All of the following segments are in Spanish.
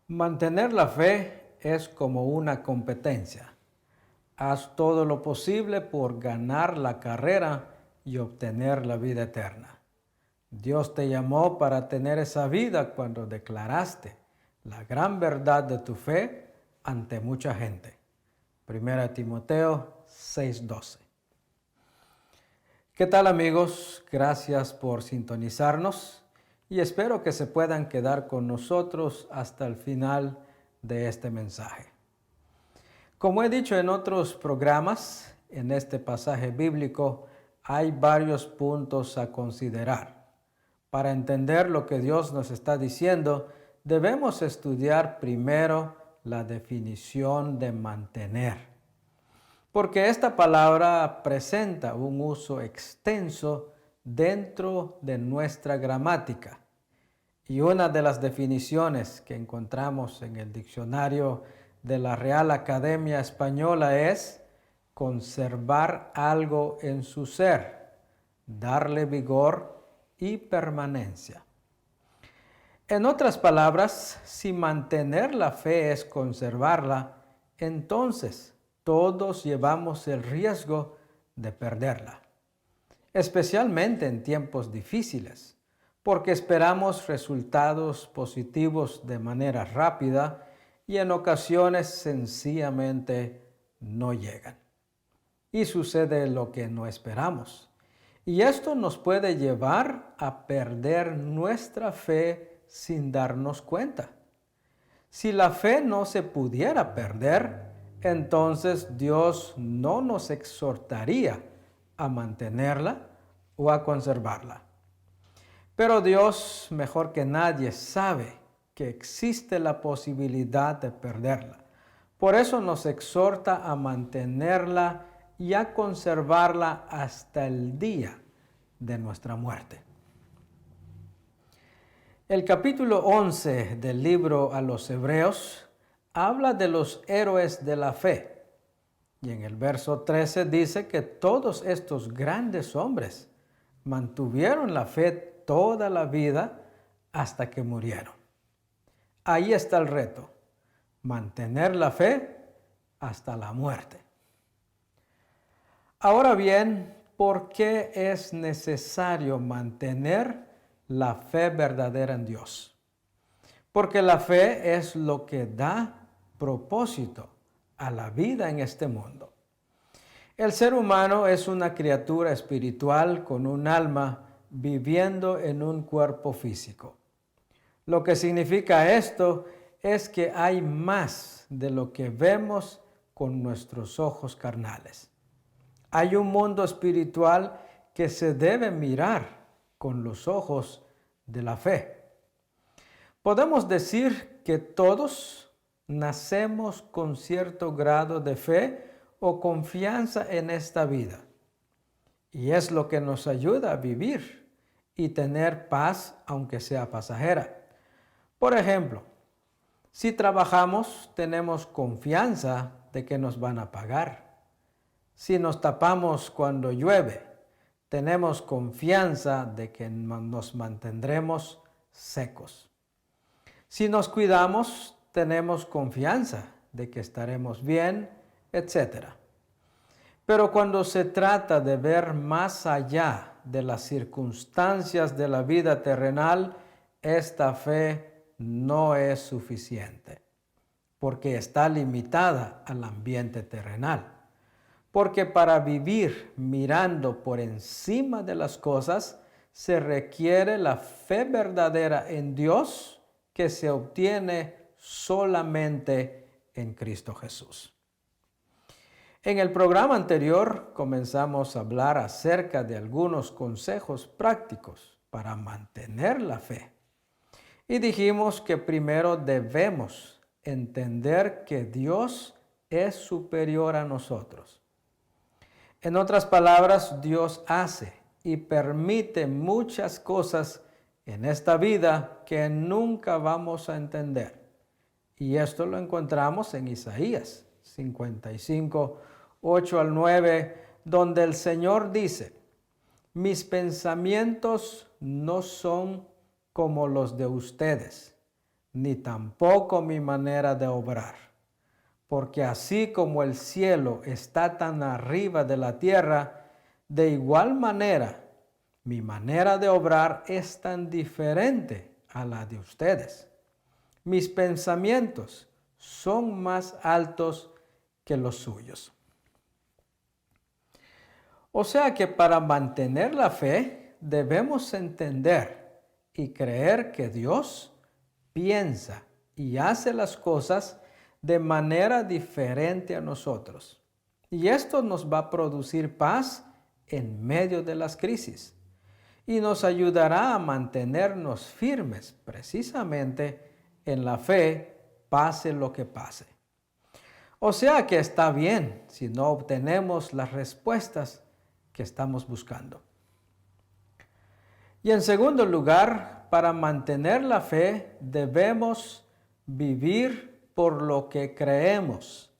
Mantener la fe es como una competencia. Haz todo lo posible por ganar la carrera y obtener la vida eterna. Dios te llamó para tener esa vida cuando declaraste la gran verdad de tu fe ante mucha gente. 1 Timoteo 6:12. ¿Qué tal, amigos? Gracias por sintonizarnos y espero que se puedan quedar con nosotros hasta el final de este mensaje. Como he dicho en otros programas, en este pasaje bíblico hay varios puntos a considerar. Para entender lo que Dios nos está diciendo, debemos estudiar primero la definición de mantener. Porque esta palabra presenta un uso extenso dentro de nuestra gramática. Y una de las definiciones que encontramos en el diccionario de la Real Academia Española es conservar algo en su ser, darle vigor y permanencia. En otras palabras, si mantener la fe es conservarla, entonces todos llevamos el riesgo de perderla, especialmente en tiempos difíciles, porque esperamos resultados positivos de manera rápida y en ocasiones sencillamente no llegan. Y sucede lo que no esperamos. Y esto nos puede llevar a perder nuestra fe sin darnos cuenta. Si la fe no se pudiera perder, entonces Dios no nos exhortaría a mantenerla o a conservarla. Pero Dios, mejor que nadie, sabe que existe la posibilidad de perderla. Por eso nos exhorta a mantenerla y a conservarla hasta el día de nuestra muerte. El capítulo 11 del libro a los Hebreos habla de los héroes de la fe. Y en el verso 13 dice que todos estos grandes hombres mantuvieron la fe toda la vida hasta que murieron. Ahí está el reto, mantener la fe hasta la muerte. Ahora bien, ¿por qué es necesario mantener la fe verdadera en Dios? Porque la fe es lo que da propósito a la vida en este mundo. El ser humano es una criatura espiritual con un alma viviendo en un cuerpo físico. Lo que significa esto es que hay más de lo que vemos con nuestros ojos carnales. Hay un mundo espiritual que se debe mirar con los ojos de la fe. Podemos decir que todos nacemos con cierto grado de fe o confianza en esta vida. Y es lo que nos ayuda a vivir y tener paz aunque sea pasajera. Por ejemplo, si trabajamos, tenemos confianza de que nos van a pagar. Si nos tapamos cuando llueve, tenemos confianza de que nos mantendremos secos. Si nos cuidamos, tenemos confianza de que estaremos bien, etc. Pero cuando se trata de ver más allá de las circunstancias de la vida terrenal, esta fe no es suficiente, porque está limitada al ambiente terrenal. Porque para vivir mirando por encima de las cosas, se requiere la fe verdadera en Dios que se obtiene solamente en Cristo Jesús. En el programa anterior comenzamos a hablar acerca de algunos consejos prácticos para mantener la fe. Y dijimos que primero debemos entender que Dios es superior a nosotros. En otras palabras, Dios hace y permite muchas cosas en esta vida que nunca vamos a entender. Y esto lo encontramos en Isaías 55, 8 al 9, donde el Señor dice: mis pensamientos no son como los de ustedes, ni tampoco mi manera de obrar. Porque así como el cielo está tan arriba de la tierra, de igual manera mi manera de obrar es tan diferente a la de ustedes. Mis pensamientos son más altos que los suyos. O sea que para mantener la fe debemos entender y creer que Dios piensa y hace las cosas de manera diferente a nosotros. Y esto nos va a producir paz en medio de las crisis y nos ayudará a mantenernos firmes precisamente en la fe, pase lo que pase. O sea que está bien si no obtenemos las respuestas que estamos buscando. Y en segundo lugar, para mantener la fe debemos vivir por lo que creemos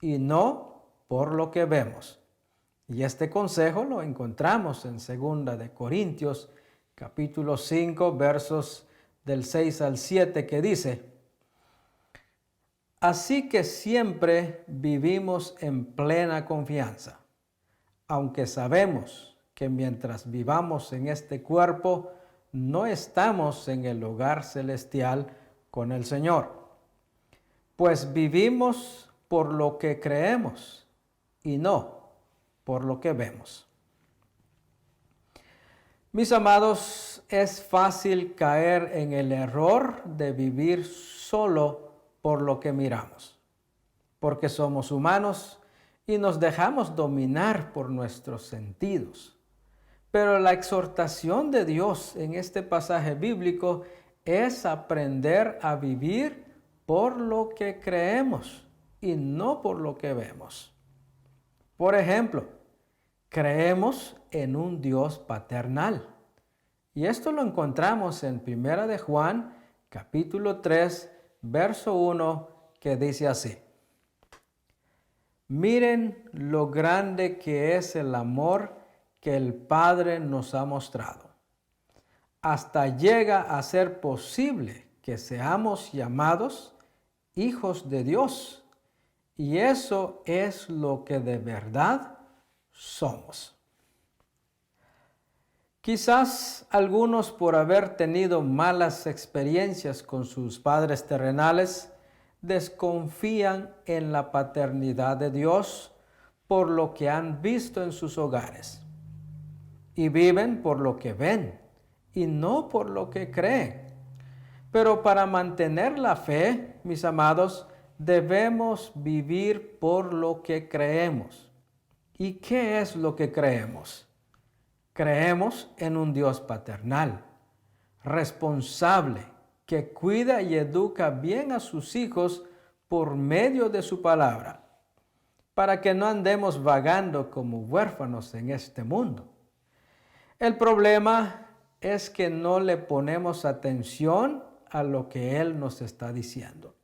y no por lo que vemos. Y este consejo lo encontramos en 2 de Corintios, capítulo 5, versos del 6 al 7, que dice: Así que siempre vivimos en plena confianza, aunque sabemos que mientras vivamos en este cuerpo, no estamos en el hogar celestial con el Señor. Pues vivimos por lo que creemos y no por lo que vemos. Mis amados, es fácil caer en el error de vivir solo por lo que miramos, porque somos humanos y nos dejamos dominar por nuestros sentidos. Pero la exhortación de Dios en este pasaje bíblico es aprender a vivir por lo que creemos y no por lo que vemos. Por ejemplo, creemos en un Dios paternal. Y esto lo encontramos en 1 de Juan, capítulo 3, verso 1, que dice así: Miren lo grande que es el amor que el Padre nos ha mostrado. Hasta llega a ser posible que seamos llamados hijos de Dios. Y eso es lo que de verdad somos. Quizás algunos, por haber tenido malas experiencias con sus padres terrenales, desconfían en la paternidad de Dios por lo que han visto en sus hogares. Y viven por lo que ven y no por lo que creen. Pero para mantener la fe, mis amados, debemos vivir por lo que creemos. ¿Y qué es lo que creemos? Creemos en un Dios paternal, responsable, que cuida y educa bien a sus hijos por medio de su palabra, para que no andemos vagando como huérfanos en este mundo. El problema es que no le ponemos atención a lo que Él nos está diciendo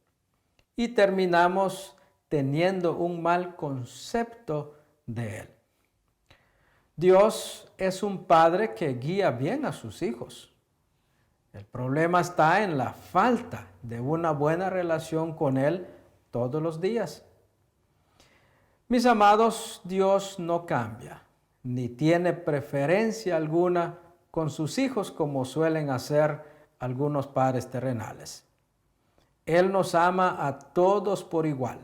y terminamos teniendo un mal concepto de Él. Dios es un padre que guía bien a sus hijos. El problema está en la falta de una buena relación con Él todos los días. Mis amados, Dios no cambia, ni tiene preferencia alguna con sus hijos como suelen hacer algunos padres terrenales. Él nos ama a todos por igual,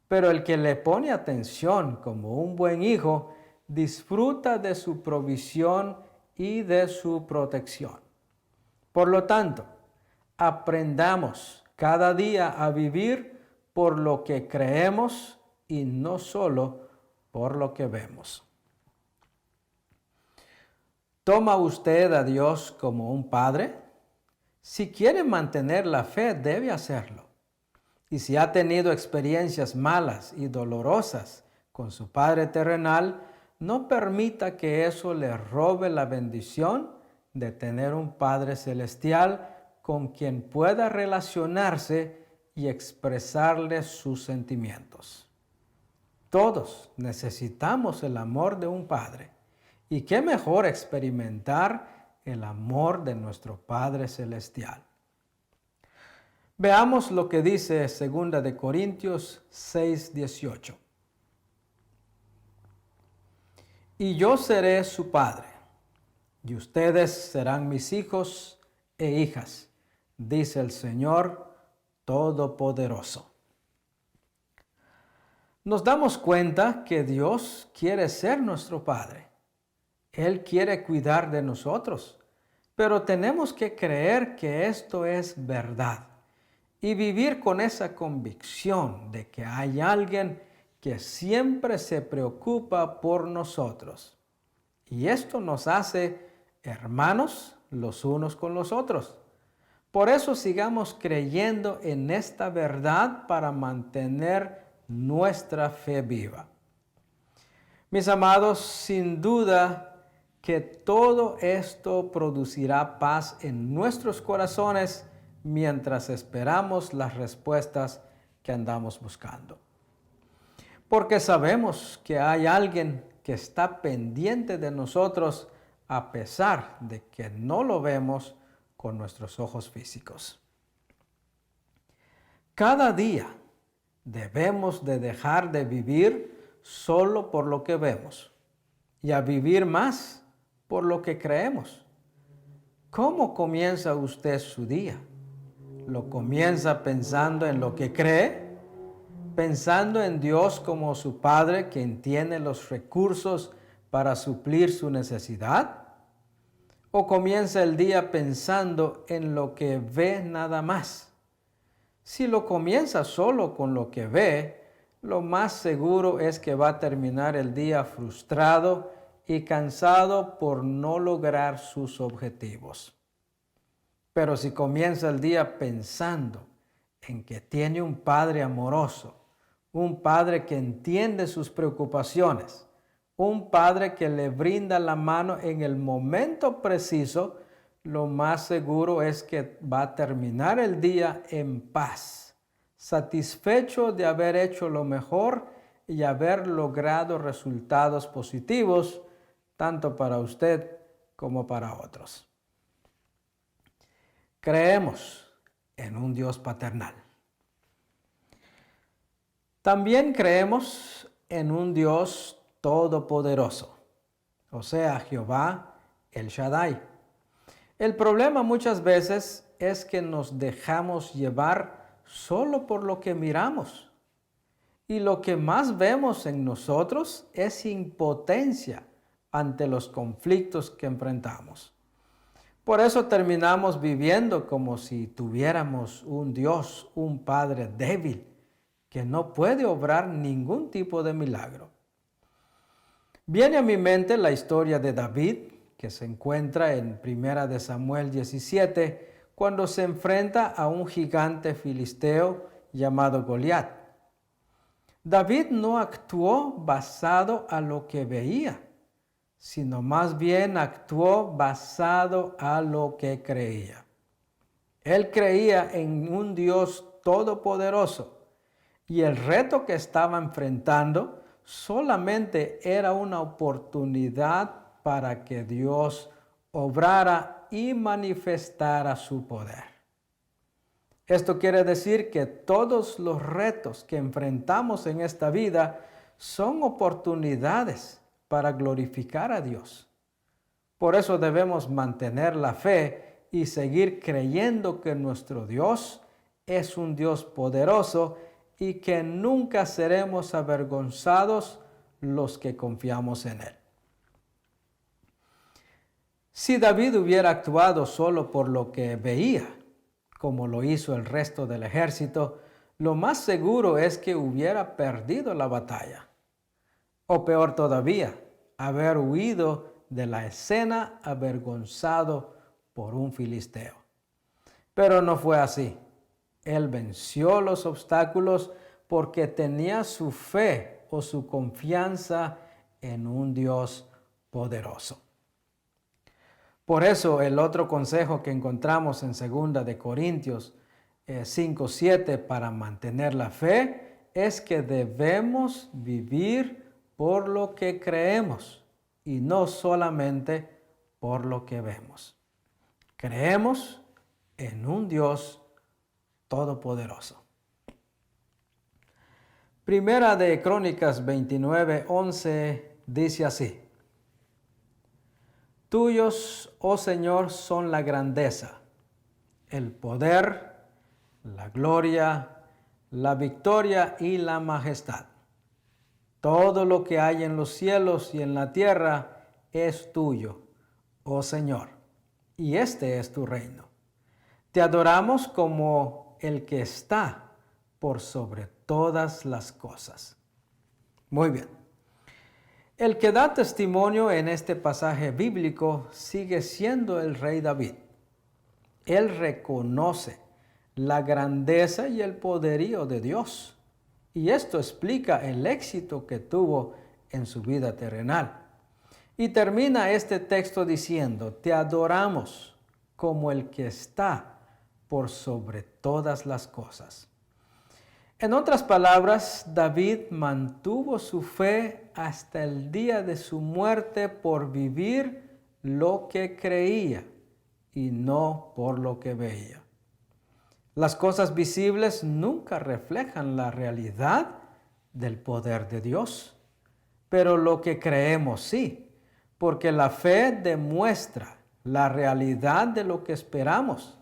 pero el que le pone atención como un buen hijo disfruta de su provisión y de su protección. Por lo tanto, aprendamos cada día a vivir por lo que creemos y no solo por lo que vemos. ¿Toma usted a Dios como un padre? Si quiere mantener la fe, debe hacerlo. Y si ha tenido experiencias malas y dolorosas con su padre terrenal, no permita que eso le robe la bendición de tener un Padre celestial con quien pueda relacionarse y expresarle sus sentimientos. Todos necesitamos el amor de un padre, Y qué mejor experimentar el amor de nuestro Padre Celestial. Veamos lo que dice 2 de Corintios 6:18. Y yo seré su padre, y ustedes serán mis hijos e hijas, dice el Señor Todopoderoso. Nos damos cuenta que Dios quiere ser nuestro Padre. Él quiere cuidar de nosotros, pero tenemos que creer que esto es verdad y vivir con esa convicción de que hay alguien que siempre se preocupa por nosotros. Y esto nos hace hermanos los unos con los otros. Por eso sigamos creyendo en esta verdad para mantener nuestra fe viva. Mis amados, sin duda que todo esto producirá paz en nuestros corazones mientras esperamos las respuestas que andamos buscando. Porque sabemos que hay alguien que está pendiente de nosotros a pesar de que no lo vemos con nuestros ojos físicos. Cada día debemos de dejar de vivir solo por lo que vemos y a vivir más por lo que creemos. ¿Cómo comienza usted su día? ¿Lo comienza pensando en lo que cree? ¿Pensando en Dios como su Padre quien tiene los recursos para suplir su necesidad? ¿O comienza el día pensando en lo que ve nada más? Si lo comienza solo con lo que ve, lo más seguro es que va a terminar el día frustrado y cansado por no lograr sus objetivos. Pero si comienza el día pensando en que tiene un Padre amoroso, un Padre que entiende sus preocupaciones, un Padre que le brinda la mano en el momento preciso, lo más seguro es que va a terminar el día en paz, satisfecho de haber hecho lo mejor y haber logrado resultados positivos, tanto para usted como para otros. Creemos en un Dios paternal. También creemos en un Dios todopoderoso, o sea, Jehová el Shaddai. El problema muchas veces es que nos dejamos llevar solo por lo que miramos. Y lo que más vemos en nosotros es impotencia ante los conflictos que enfrentamos. Por eso terminamos viviendo como si tuviéramos un Dios, un Padre débil, que no puede obrar ningún tipo de milagro. Viene a mi mente la historia de David, que se encuentra en 1 de Samuel 17, cuando se enfrenta a un gigante filisteo llamado Goliat. David no actuó basado a lo que veía, sino más bien actuó basado a lo que creía. Él creía en un Dios todopoderoso y el reto que estaba enfrentando solamente era una oportunidad para que Dios obrara y manifestara su poder. Esto quiere decir que todos los retos que enfrentamos en esta vida son oportunidades para glorificar a Dios. Por eso debemos mantener la fe y seguir creyendo que nuestro Dios es un Dios poderoso y que nunca seremos avergonzados los que confiamos en Él. Si David hubiera actuado solo por lo que veía, como lo hizo el resto del ejército, lo más seguro es que hubiera perdido la batalla. O peor todavía, haber huido de la escena avergonzado por un filisteo. Pero no fue así. Él venció los obstáculos porque tenía su fe o su confianza en un Dios poderoso. Por eso el otro consejo que encontramos en 2 de Corintios 5:7 para mantener la fe es que debemos vivir por lo que creemos y no solamente por lo que vemos. Creemos en un Dios todopoderoso. Primera de Crónicas 29:11 dice así: Tuyos, oh Señor, son la grandeza, el poder, la gloria, la victoria y la majestad. Todo lo que hay en los cielos y en la tierra es tuyo, oh Señor, y este es tu reino. Te adoramos como el que está por sobre todas las cosas. Muy bien. El que da testimonio en este pasaje bíblico sigue siendo el rey David. Él reconoce la grandeza y el poderío de Dios, y esto explica el éxito que tuvo en su vida terrenal. Y termina este texto diciendo: te adoramos como el que está por sobre todas las cosas. En otras palabras, David mantuvo su fe hasta el día de su muerte por vivir lo que creía y no por lo que veía. Las cosas visibles nunca reflejan la realidad del poder de Dios, pero lo que creemos sí, porque la fe demuestra la realidad de lo que esperamos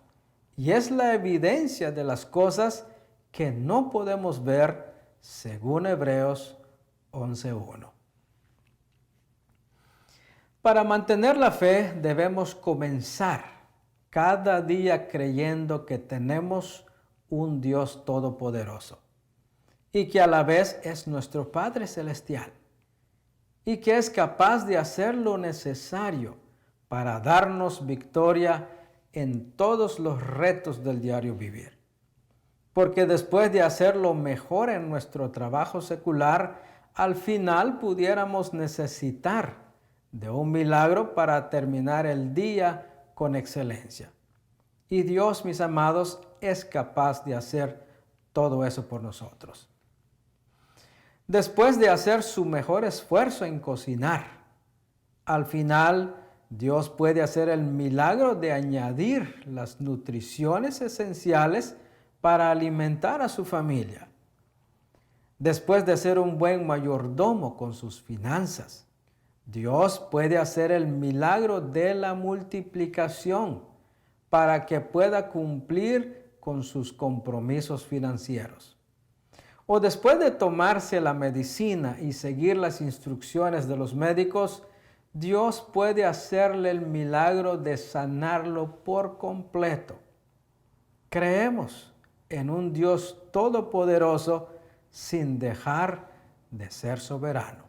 y es la evidencia de las cosas que no podemos ver, según Hebreos 11:1. Para mantener la fe debemos comenzar cada día creyendo que tenemos un Dios todopoderoso y que a la vez es nuestro Padre Celestial y que es capaz de hacer lo necesario para darnos victoria en todos los retos del diario vivir. Porque después de hacerlo mejor en nuestro trabajo secular, al final pudiéramos necesitar de un milagro para terminar el día con excelencia. Y Dios, mis amados, es capaz de hacer todo eso por nosotros. Después de hacer su mejor esfuerzo en cocinar, al final Dios puede hacer el milagro de añadir las nutriciones esenciales para alimentar a su familia. Después de ser un buen mayordomo con sus finanzas, Dios puede hacer el milagro de la multiplicación para que pueda cumplir con sus compromisos financieros. O después de tomarse la medicina y seguir las instrucciones de los médicos, Dios puede hacerle el milagro de sanarlo por completo. Creemos en un Dios todopoderoso sin dejar de ser soberano.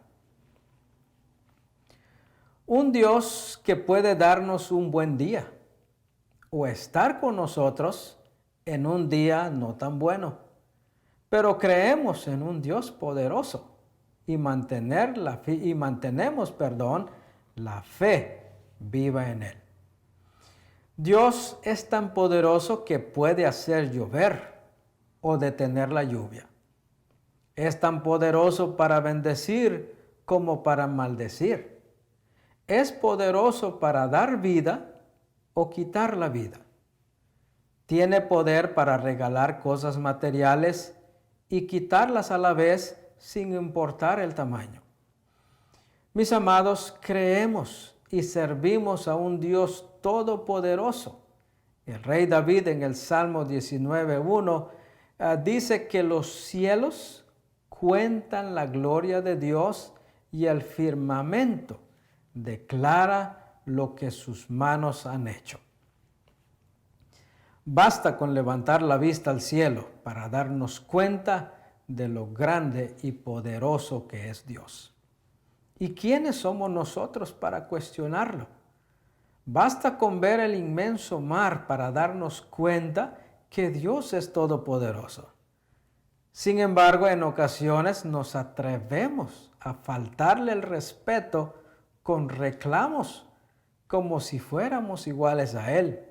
Un Dios que puede darnos un buen día o estar con nosotros en un día no tan bueno. Pero creemos en un Dios poderoso y mantenemos la fe viva en Él. Dios es tan poderoso que puede hacer llover o detener la lluvia. Es tan poderoso para bendecir como para maldecir. Es poderoso para dar vida o quitar la vida. Tiene poder para regalar cosas materiales y quitarlas a la vez sin importar el tamaño. Mis amados, creemos y servimos a un Dios todopoderoso. El rey David en el Salmo 19:1 dice que los cielos cuentan la gloria de Dios y el firmamento declara lo que sus manos han hecho. Basta con levantar la vista al cielo para darnos cuenta de lo grande y poderoso que es Dios. ¿Y quiénes somos nosotros para cuestionarlo? Basta con ver el inmenso mar para darnos cuenta que Dios es todopoderoso. Sin embargo, en ocasiones nos atrevemos a faltarle el respeto con reclamos, como si fuéramos iguales a Él,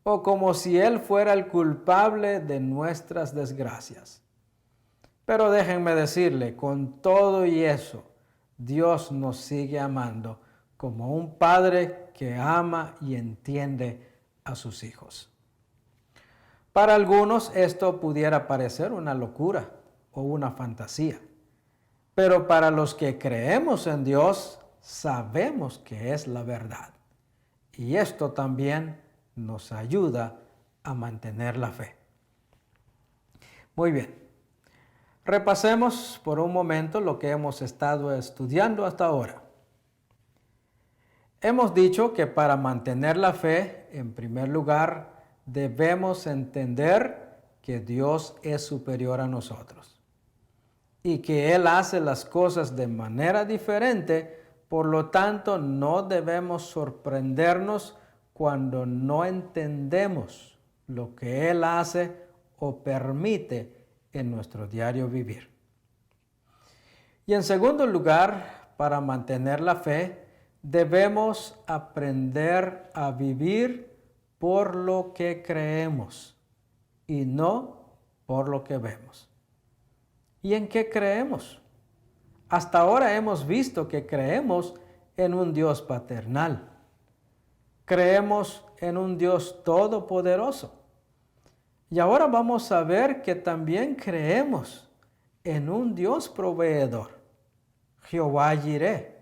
o como si Él fuera el culpable de nuestras desgracias. Pero déjenme decirle, con todo y eso, Dios nos sigue amando como un padre que ama y entiende a sus hijos. Para algunos esto pudiera parecer una locura o una fantasía, pero para los que creemos en Dios, sabemos que es la verdad. Y esto también nos ayuda a mantener la fe. Muy bien, repasemos por un momento lo que hemos estado estudiando hasta ahora. Hemos dicho que para mantener la fe, en primer lugar, debemos entender que Dios es superior a nosotros y que Él hace las cosas de manera diferente, por lo tanto no debemos sorprendernos cuando no entendemos lo que Él hace o permite en nuestro diario vivir. Y en segundo lugar, para mantener la fe, debemos aprender a vivir por lo que creemos y no por lo que vemos. ¿Y en qué creemos? Hasta ahora hemos visto que creemos en un Dios paternal. Creemos en un Dios todopoderoso. Y ahora vamos a ver que también creemos en un Dios proveedor, Jehová Jireh.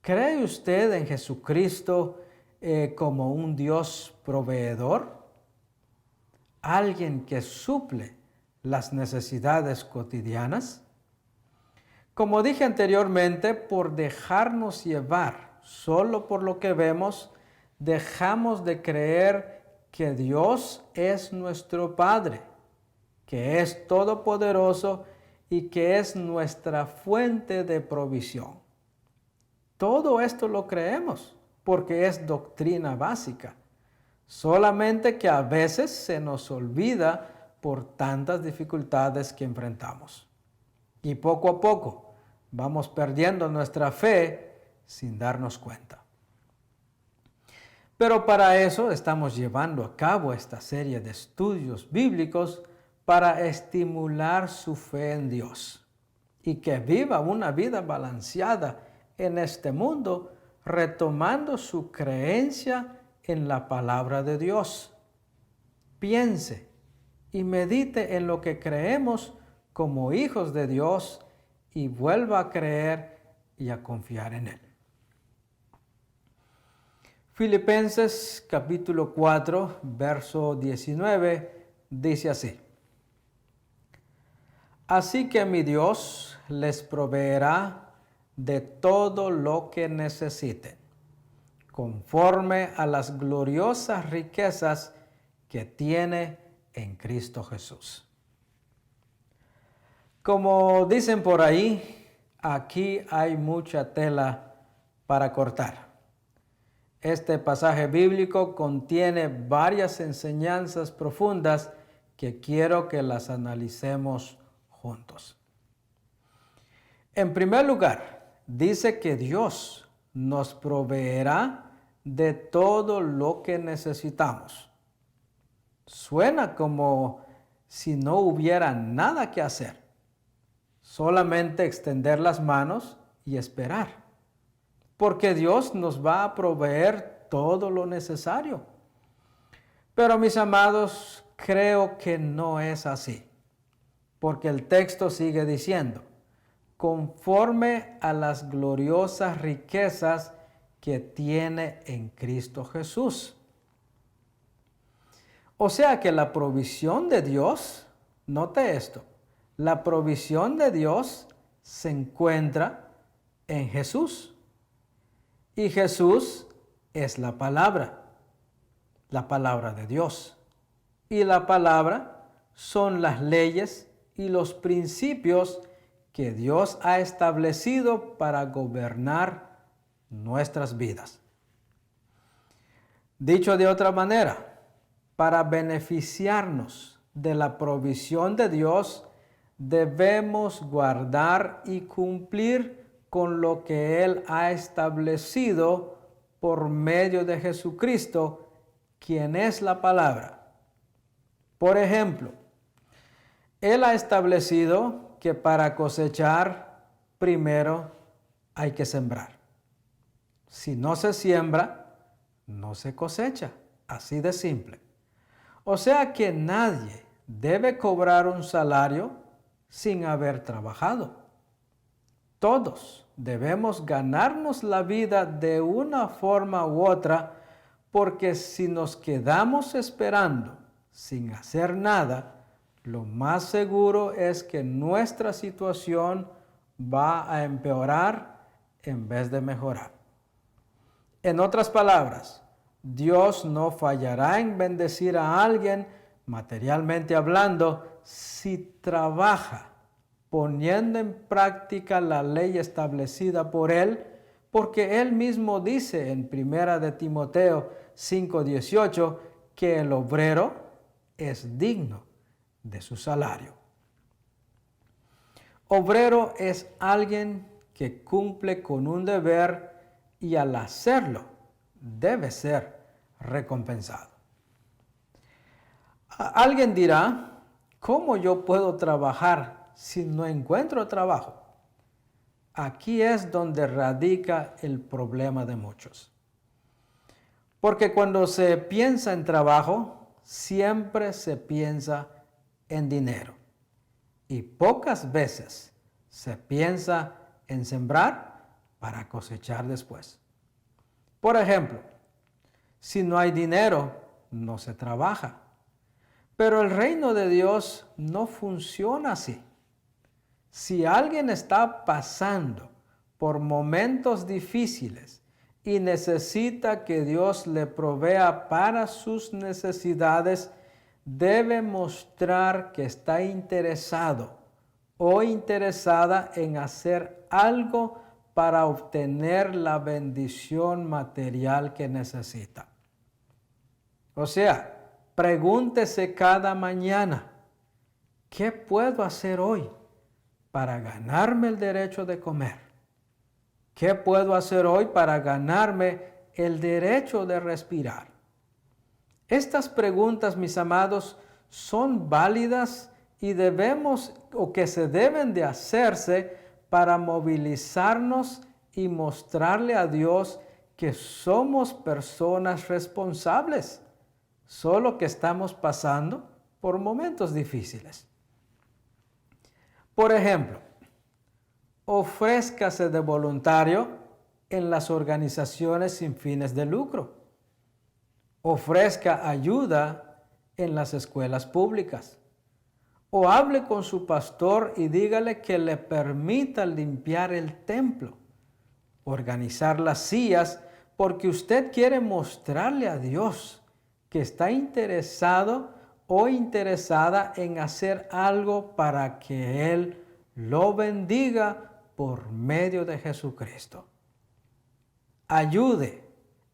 ¿Cree usted en Jesucristo como un Dios proveedor? ¿Alguien que suple las necesidades cotidianas? Como dije anteriormente, por dejarnos llevar solo por lo que vemos, dejamos de creer que Dios es nuestro Padre, que es todopoderoso y que es nuestra fuente de provisión. Todo esto lo creemos porque es doctrina básica, solamente que a veces se nos olvida por tantas dificultades que enfrentamos. Y poco a poco vamos perdiendo nuestra fe sin darnos cuenta. Pero para eso estamos llevando a cabo esta serie de estudios bíblicos para estimular su fe en Dios y que viva una vida balanceada en este mundo, retomando su creencia en la palabra de Dios. Piense y medite en lo que creemos como hijos de Dios y vuelva a creer y a confiar en Él. Filipenses capítulo 4, verso 19, dice así: Así que mi Dios les proveerá de todo lo que necesiten, conforme a las gloriosas riquezas que tiene en Cristo Jesús. Como dicen por ahí, aquí hay mucha tela para cortar. Este pasaje bíblico contiene varias enseñanzas profundas que quiero que las analicemos juntos. En primer lugar, dice que Dios nos proveerá de todo lo que necesitamos. Suena como si no hubiera nada que hacer, solamente extender las manos y esperar, porque Dios nos va a proveer todo lo necesario. Pero mis amados, creo que no es así, porque el texto sigue diciendo: conforme a las gloriosas riquezas que tiene en Cristo Jesús. O sea que la provisión de Dios, note esto, la provisión de Dios se encuentra en Jesús. Y Jesús es la palabra de Dios. Y la palabra son las leyes y los principios que Dios ha establecido para gobernar nuestras vidas. Dicho de otra manera, para beneficiarnos de la provisión de Dios, debemos guardar y cumplir con lo que Él ha establecido por medio de Jesucristo, quien es la palabra. Por ejemplo, Él ha establecido que para cosechar, primero hay que sembrar. Si no se siembra, no se cosecha. Así de simple. O sea que nadie debe cobrar un salario sin haber trabajado. Todos debemos ganarnos la vida de una forma u otra, porque si nos quedamos esperando sin hacer nada, lo más seguro es que nuestra situación va a empeorar en vez de mejorar. En otras palabras, Dios no fallará en bendecir a alguien, materialmente hablando, si trabaja poniendo en práctica la ley establecida por Él, porque Él mismo dice en 1 de Timoteo 5:18 que el obrero es digno de su salario. Obrero es alguien que cumple con un deber y al hacerlo debe ser recompensado. Alguien dirá, ¿cómo yo puedo trabajar si no encuentro trabajo? Aquí es donde radica el problema de muchos. Porque cuando se piensa en trabajo, siempre se piensa en dinero. Y pocas veces se piensa en sembrar para cosechar después. Por ejemplo, si no hay dinero, no se trabaja. Pero el reino de Dios no funciona así. Si alguien está pasando por momentos difíciles y necesita que Dios le provea para sus necesidades, debe mostrar que está interesado o interesada en hacer algo para obtener la bendición material que necesita. O sea, pregúntese cada mañana, ¿qué puedo hacer hoy para ganarme el derecho de comer? ¿Qué puedo hacer hoy para ganarme el derecho de respirar? Estas preguntas, mis amados, son válidas y debemos o que se deben de hacerse para movilizarnos y mostrarle a Dios que somos personas responsables, solo que estamos pasando por momentos difíciles. Por ejemplo, ofrézcase de voluntario en las organizaciones sin fines de lucro. Ofrezca ayuda en las escuelas públicas. O hable con su pastor y dígale que le permita limpiar el templo, organizar las sillas, porque usted quiere mostrarle a Dios que está interesado o interesada en hacer algo para que Él lo bendiga por medio de Jesucristo. Ayude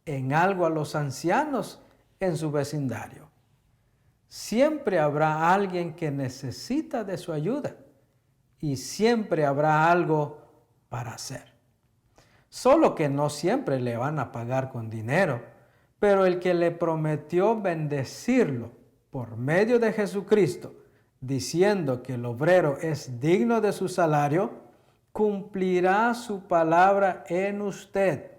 en algo a los ancianos en su vecindario. Siempre habrá alguien que necesita de su ayuda y siempre habrá algo para hacer. Solo que no siempre le van a pagar con dinero, pero el que le prometió bendecirlo por medio de Jesucristo, diciendo que el obrero es digno de su salario, cumplirá su palabra en usted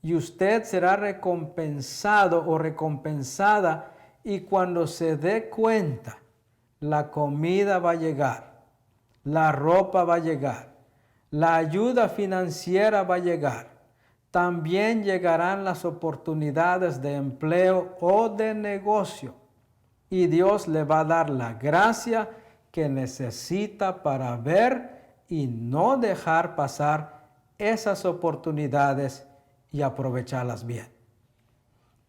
y usted será recompensado o recompensada. Y cuando se dé cuenta, la comida va a llegar, la ropa va a llegar, la ayuda financiera va a llegar. También llegarán las oportunidades de empleo o de negocio. Y Dios le va a dar la gracia que necesita para ver y no dejar pasar esas oportunidades y aprovecharlas bien.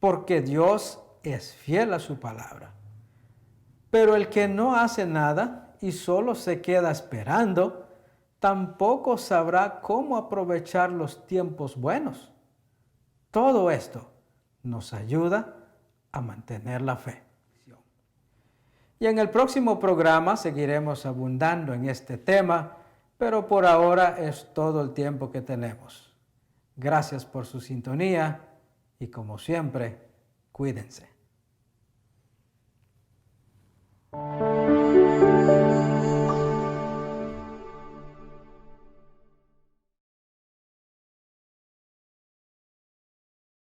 Porque Dios es fiel a su palabra. Pero el que no hace nada y solo se queda esperando, tampoco sabrá cómo aprovechar los tiempos buenos. Todo esto nos ayuda a mantener la fe. Y en el próximo programa seguiremos abundando en este tema, pero por ahora es todo el tiempo que tenemos. Gracias por su sintonía y como siempre, cuídense.